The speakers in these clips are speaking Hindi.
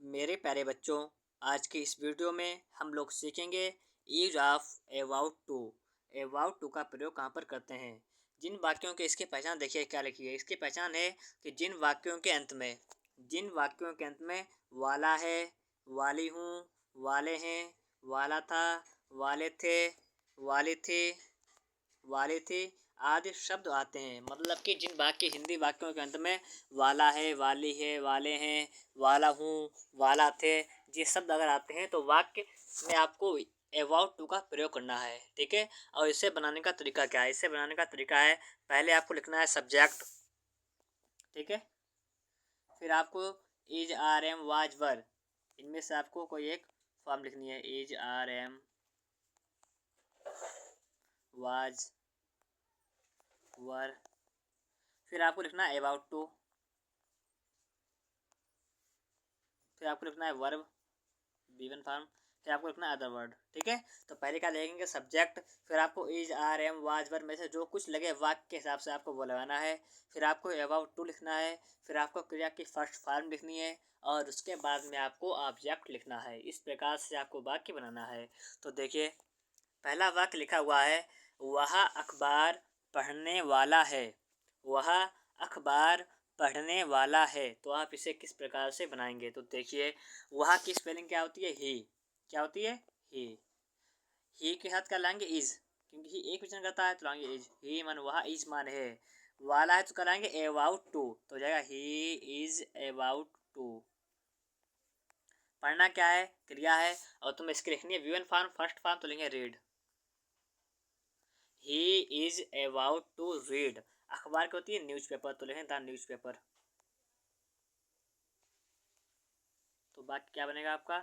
मेरे प्यारे बच्चों, आज की इस वीडियो में हम लोग सीखेंगे use of about to. About to का प्रयोग कहाँ पर करते हैं। जिन वाक्यों के इसकी पहचान देखिए क्या लिखी है। इसकी पहचान है कि जिन वाक्यों के अंत में वाला है, वाली हूँ, वाले हैं, वाला था, वाले थे, वाली थी, वाली थी आदि शब्द आते हैं। मतलब कि जिन वाक्य हिंदी वाक्यों के अंत में वाला है, वाली है, वाले हैं, वाला हूँ, वाला थे, ये शब्द अगर आते हैं तो वाक्य में आपको अबाउट टू का प्रयोग करना है। ठीक है। और इसे बनाने का तरीका क्या है। इसे बनाने का तरीका है, पहले आपको लिखना है सब्जेक्ट। ठीक है। फिर आपको इज, आर, एम, वाज, वर, इनमें से आपको कोई एक फॉर्म लिखनी है। इज, आर, एम, वाज, वर। फिर आपको लिखना है अबाउट टू। फिर आपको लिखना है वर्ब, गिवन फॉर्म। फिर आपको लिखना है अदर वर्ड। ठीक है। तो पहले क्या लिखेंगे, सब्जेक्ट। फिर आपको इज, आर, एम, वाज, वर में से जो कुछ लगे वाक्य के हिसाब से आपको वो लगाना है। फिर आपको अबाउट टू लिखना है। फिर आपको क्रिया की फर्स्ट फॉर्म लिखनी है और उसके बाद में आपको ऑब्जेक्ट लिखना है। इस प्रकार से आपको वाक्य बनाना है। तो देखिए, पहला वाक्य लिखा हुआ है, वह अखबार पढ़ने वाला है। वह अखबार पढ़ने वाला है। तो आप इसे किस प्रकार से बनाएंगे। तो देखिए, वह की स्पेलिंग क्या होती है, ही। क्या होती है, ही के साथ क्या लाएंगे, इज, क्योंकि ही एक वचन करता है तो लाएंगे इज। ही मान वह इज मान है, वाला है तो क्या लाएंगे अबाउट टू, तो जाएगा ही इज अबाउट टू। पढ़ना क्या है, क्रिया है, और तुम्हें इसके लिखनी है वी1 फॉर्म, फर्स्ट फॉर्म तो लेंगे read. He is about to read. अखबार की होती है न्यूज़पेपर, तो लिखें द न्यूज़पेपर। तो वाक्य क्या बनेगा आपका,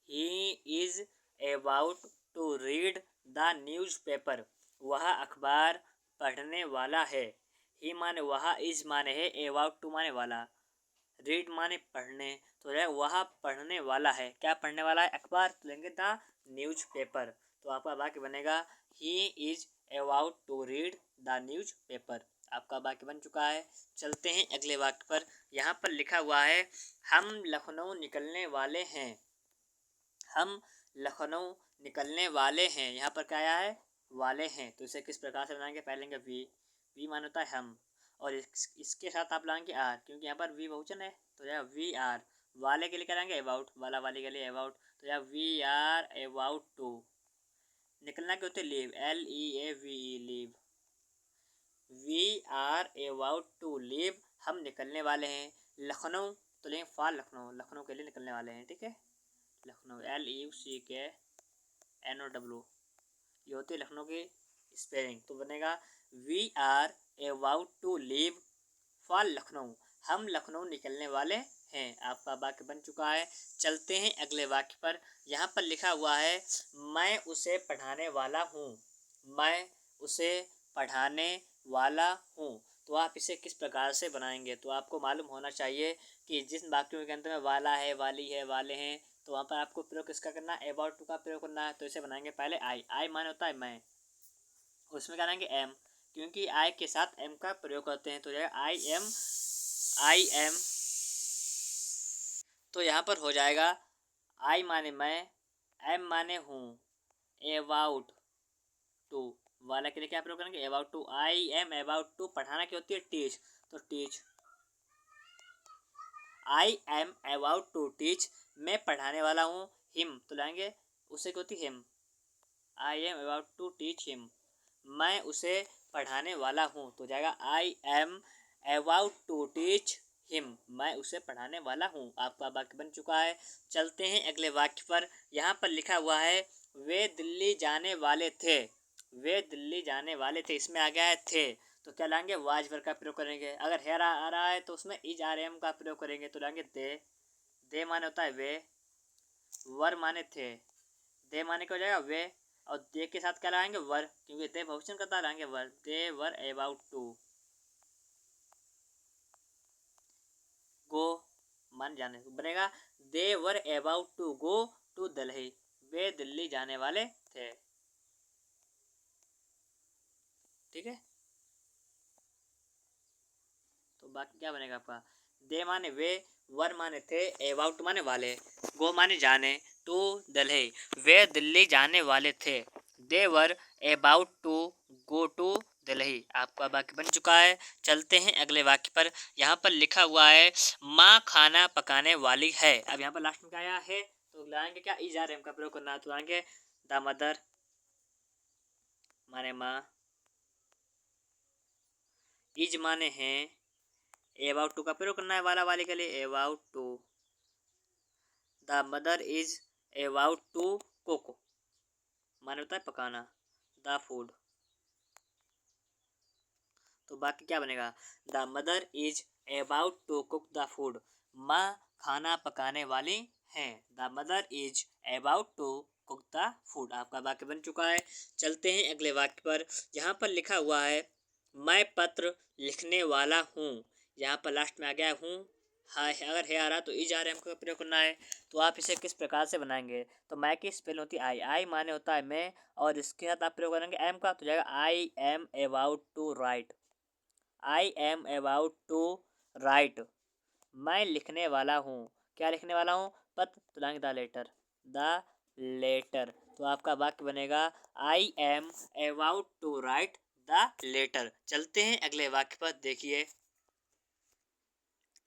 he is about to read the newspaper. वह अखबार पढ़ने वाला है। ही माने वह, इज माने है, अबाउट टू माने वाला, रीड माने पढ़ने, तो वह पढ़ने वाला है। क्या पढ़ने वाला है, अखबार, तो लेंगे द न्यूज़पेपर। तो आपका वाक्य बनेगा, he is about to read the newspaper. आपका वाक्य बन चुका है। चलते हैं अगले वाक्य पर। यहाँ पर लिखा हुआ है, हम लखनऊ निकलने वाले हैं। हम लखनऊ निकलने वाले हैं। यहाँ पर क्या आया है, वाले हैं। तो इसे किस प्रकार से बनाएंगे, पहले लेंगे वी मान होता है हम, और इसके साथ आप लाएंगे आर, क्योंकि यहाँ पर वी बहुवचन है तो यह वी आर। वाले के लिए कराएंगे अबाउट, वाला वाले के लिए अबाउट, तो यह वी आर अबाउट टू। निकलना क्या होते हैं, leave, LEAVE, leave. We are about to leave, हम निकलने वाले हैं। लखनऊ तो लेंगे फॉर लखनऊ, लखनऊ के लिए निकलने वाले हैं। ठीक है। लखनऊ, LEUCKNOW, ये होती है लखनऊ की स्पेलिंग। तो बनेगा we are about to leave for Lucknow. हम लखनऊ निकलने वाले हैं। आपका वाक्य बन चुका है। चलते हैं अगले वाक्य पर। यहाँ पर लिखा हुआ है, मैं उसे पढ़ाने वाला हूँ। मैं उसे पढ़ाने वाला हूँ। तो आप इसे किस प्रकार से बनाएंगे। तो आपको मालूम होना चाहिए कि जिन वाक्यों के अंत में वाला है, वाली है, वाले हैं, तो वहाँ पर आपको प्रयोग किसका करना है, अबाउट टू का प्रयोग करना है। तो इसे बनाएंगे पहले आई मान होता है मैं, उसमें क्या करेंगे एम, क्योंकि आई के साथ एम का प्रयोग करते हैं। तो जाएगा आई एम। तो यहाँ पर हो जाएगा, आई माने मैं, एम माने हूँ, अबाउट टू, वाला के लिए क्या प्रयोग करेंगे, about to. I am about to, पढ़ाना क्या होती है, टीच, तो teach. I am about to teach, मैं पढ़ाने वाला हूँ, हिम, तो लाएंगे उसे क्या होती him. I am about to teach him, मैं उसे पढ़ाने वाला हूँ। तो जाएगा I am about to teach him, मैं उसे पढ़ाने वाला हूँ। आपका वाक्य बन चुका है। चलते हैं अगले वाक्य पर। यहाँ पर लिखा हुआ है, वे दिल्ली जाने वाले थे। वे दिल्ली जाने वाले थे, इसमें आ गया है थे, तो क्या लाएंगे, वाज वर्ग का प्रयोग करेंगे। अगर हेयर आ रहा है तो उसमें इज, आर, एम का प्रयोग करेंगे। तो लाएंगे दे माने होता है वे, वर माने थे, दे माने क्या हो जाएगा वे, और दे के साथ क्या लगाएंगे, वर, क्योंकि दे बहुवचन करता लगाएंगे वर। दे वर अबाउट टू गो, मान जाने, बनेगा they were about to go to Delhi, वे दिल्ली जाने वाले थे। ठीक है। तो बाकी क्या बनेगा आपका, दे माने वे, वर माने थे, अबाउट माने वाले, गो माने जाने, टू दिल्ली वे दिल्ली जाने वाले थे। They were about to go to Delhi. आपका वाक्य बन चुका है। चलते हैं अगले वाक्य पर। यहाँ पर लिखा हुआ है माँ खाना पकाने वाली है। अब यहाँ पर लास्ट में क्या आया है तो लाएंगे क्या, इज आर एम का प्रयोग करना है तो लाएंगे द मदर माने माँ, इज माने हैं, अबाउट टू का प्रयोग करना है वाला वाले के लिए, about to, the mother is about to cook माने होता है पकाना, द फूड। तो बाकी क्या बनेगा, the mother is about to cook the food. माँ खाना पकाने वाली हैं। The mother is about to cook the food. आपका वाक्य बन चुका है। चलते हैं अगले वाक्य पर। यहाँ पर लिखा हुआ है मैं पत्र लिखने वाला हूँ। यहाँ पर लास्ट में आ गया हूँ, हाँ अगर है आ रहा तो इज आर एम का प्रयोग करना है। तो आप इसे किस प्रकार से बनाएंगे, तो मैं की स्पेल होती है आई, आई माने होता है मैं, और इसके साथ आप प्रयोग करेंगे एम का तो जाएगा I am about to write, I am about to write. मैं लिखने वाला हूँ, क्या लिखने वाला हूँ, पत्र, तो लाएंगे द लेटर, द लेटर। तो आपका वाक्य बनेगा I am about to write the letter. चलते हैं अगले वाक्य पर। देखिए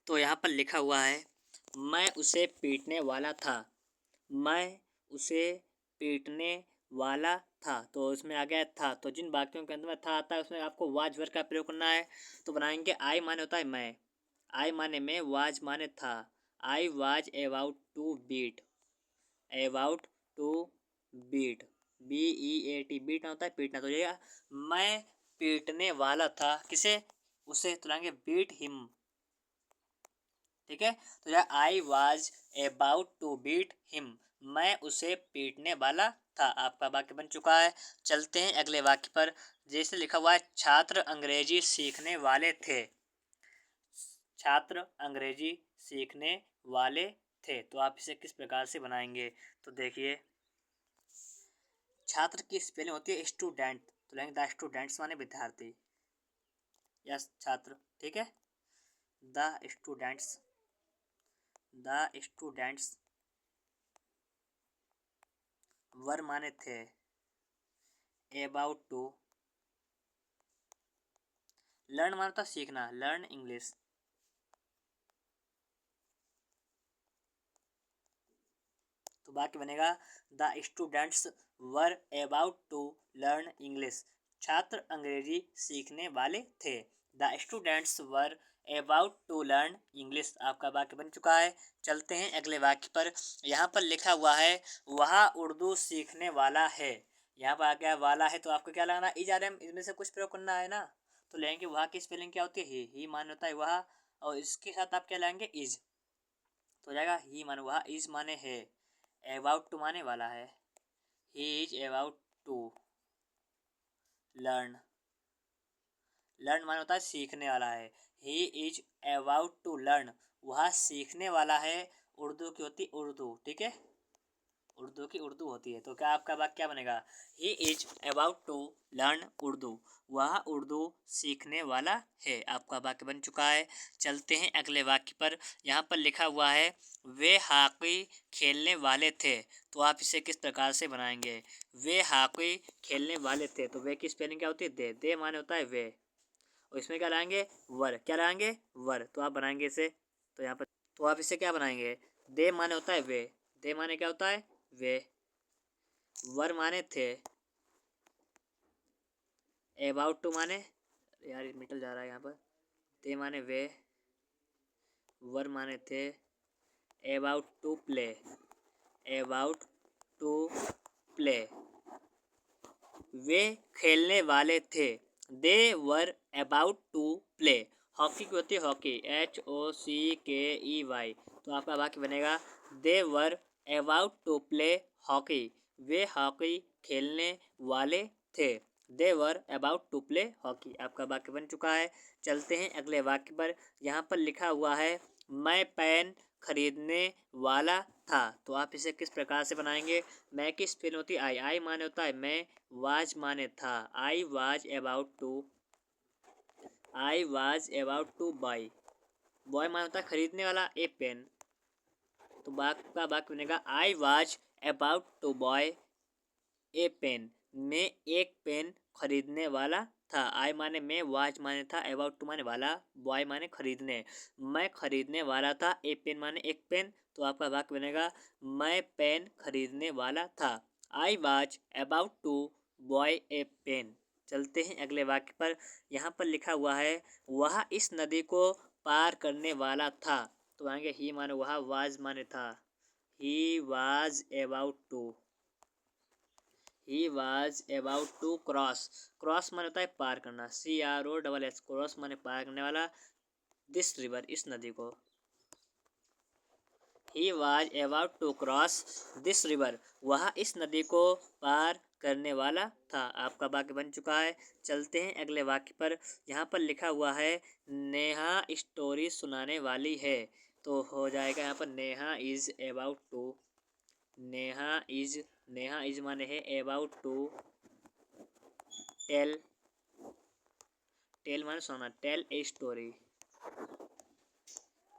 तो यहाँ पर लिखा हुआ है मैं उसे पीटने वाला था, मैं उसे पीटने वाला था। तो इसमें आ गया था, तो जिन वाक्यों के अंत में था आता है उसमें आपको वाज वर्ड का प्रयोग करना है। तो बनाएंगे आई माने होता है मैं, आई माने मैं, वाज माने था, I was about to beat, about to beat, B E A T, beat होता है पीटना। तो ये मैं पीटने वाला था किसे, उसे, तो लाएंगे बीट हिम, ठीक है। तो यह I was about to beat him, मैं उसे पीटने वाला था। आपका वाक्य बन चुका है। चलते हैं अगले वाक्य पर। जैसे लिखा हुआ है छात्र अंग्रेजी सीखने वाले थे, छात्र अंग्रेजी सीखने वाले थे। तो आप इसे किस प्रकार से बनाएंगे, तो देखिए छात्र की स्पेलिंग होती है स्टूडेंट, तो लेंगे द स्टूडेंट्स माने विद्यार्थी, यस छात्र, ठीक है, द स्टूडेंट्स, द स्टूडेंट्स। वर माने थे, अबाउट टू, लर्न माने था सीखना, लर्न इंग्लिश, तो बाकी बनेगा the students were about to learn English, छात्र अंग्रेजी सीखने वाले थे। The students were about to learn English. आपका वाक्य बन चुका है। चलते हैं अगले वाक्य पर। यहाँ पर लिखा हुआ है वह उर्दू सीखने वाला है। यहाँ पर आ गया वाला है तो आपको क्या लगाना, इज आर एम, इसमें से कुछ प्रयोग करना है ना। तो लेंगे वह की स्पेलिंग क्या होती है, ही माने होता है वह, और इसके साथ आप क्या लाएंगे, इज, तो जाएगा ही माने वह, इज माने है, अबाउट टू माने वाला है, he is about to learn, learn माने होता है सीखने वाला है, he is about to learn, वह सीखने वाला है। उर्दू की होती उर्दू, ठीक है, उर्दू की उर्दू होती है। तो क्या आपका वाक्य क्या बनेगा, he is about to learn Urdu, वह उर्दू सीखने वाला है। आपका वाक्य बन चुका है। चलते हैं अगले वाक्य पर। यहाँ पर लिखा हुआ है वे हॉकी खेलने वाले थे। तो आप इसे किस प्रकार से बनाएंगे, वे हॉकी खेलने वाले थे, तो वे की स्पेलिंग क्या होती है, दे माने होता है वे, और इसमें क्या लाएंगे, वर, क्या लाएंगे, वर। तो आप बनाएंगे इसे, तो यहाँ पर, तो आप इसे क्या बनाएंगे, दे माने होता है वे, दे माने क्या होता है वे, वर माने थे, अबाउट टू माने, यार मिटल जा रहा है यहाँ पर, दे माने वे, वर माने थे, about to play, about to play, वे खेलने वाले थे, they were about to play. Hockey की होती है हॉकी, HOCKEY। तो आपका वाक्य बनेगा they were about to play hockey, वे हॉकी खेलने वाले थे, they were about to play hockey. आपका वाक्य बन चुका है। चलते हैं अगले वाक्य पर। यहाँ पर लिखा हुआ है मैं पेन खरीदने वाला था। तो आप इसे किस प्रकार से बनाएंगे, मैं की स्पेल होती है आई, आई माने होता है मैं, वाज माने था, I was about to, I was about to buy, buy माना होता है खरीदने वाला, ए पेन। तो वाक्य बनेगा I was about to buy a pen. मैं एक पेन खरीदने वाला था। आई माने मैं, वाज माने था, अबाउट टू माने वाला, बॉय माने खरीदने। मैं खरीदने वाला था, ए पेन माने एक पेन। तो आपका वाक्य बनेगा मैं पेन खरीदने वाला था। I was about to buy a pen. चलते हैं अगले वाक्य पर। यहाँ पर लिखा हुआ है वह इस नदी को पार करने वाला था। तो आएंगे ही माने वह, वाज माने था, he was about to, he was about to cross. Cross माने होता है पार करना, CROSS, क्रॉस माने पार करने वाला, दिस रिवर इस नदी को। He was about to cross this river, वह इस नदी को पार करने वाला था। आपका वाक्य बन चुका है। चलते हैं अगले वाक्य पर। यहाँ पर लिखा हुआ है नेहा स्टोरी सुनाने वाली है। तो हो जाएगा यहाँ पर Neha is about to, Neha is माने है अबाउट टू टेल, टेल माने सुनाना, tell a story.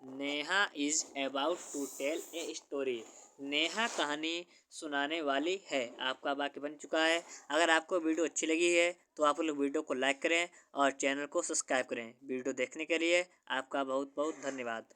Neha is about to tell a story, Neha कहानी सुनाने वाली है। आपका वाक्य बन चुका है। अगर आपको वीडियो अच्छी लगी है तो आप लोग वीडियो को लाइक करें और चैनल को सब्सक्राइब करें। वीडियो देखने के लिए आपका बहुत बहुत धन्यवाद।